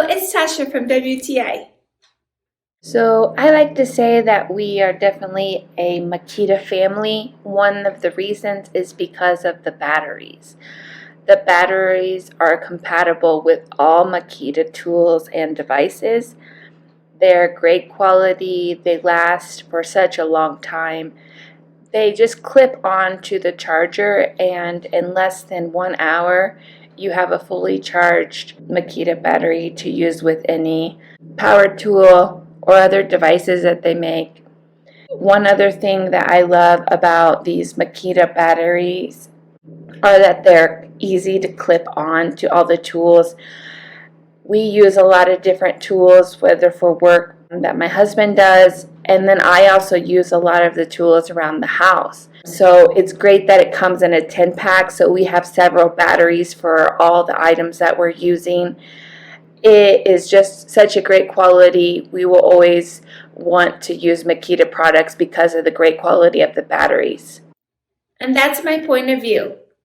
it's Tasha from WTI. So I like to say that we are definitely a Makita family. One of the reasons is because of the batteries. The batteries are compatible with all Makita tools and devices. They're great quality. They last for such a long time. They just clip on to the charger, and in less than 1 hour, you have a fully charged Makita battery to use with any power tool or other devices that they make. One other thing that I love about these Makita batteries are that they're easy to clip on to all the tools. We use a lot of different tools, whether for work that my husband does, and then I also use a lot of the tools around the house. So it's great that it comes in a 10-pack, so we have several batteries for all the items that we're using. It is just such a great quality. We will always want to use Makita products because of the great quality of the batteries. And that's my point of view.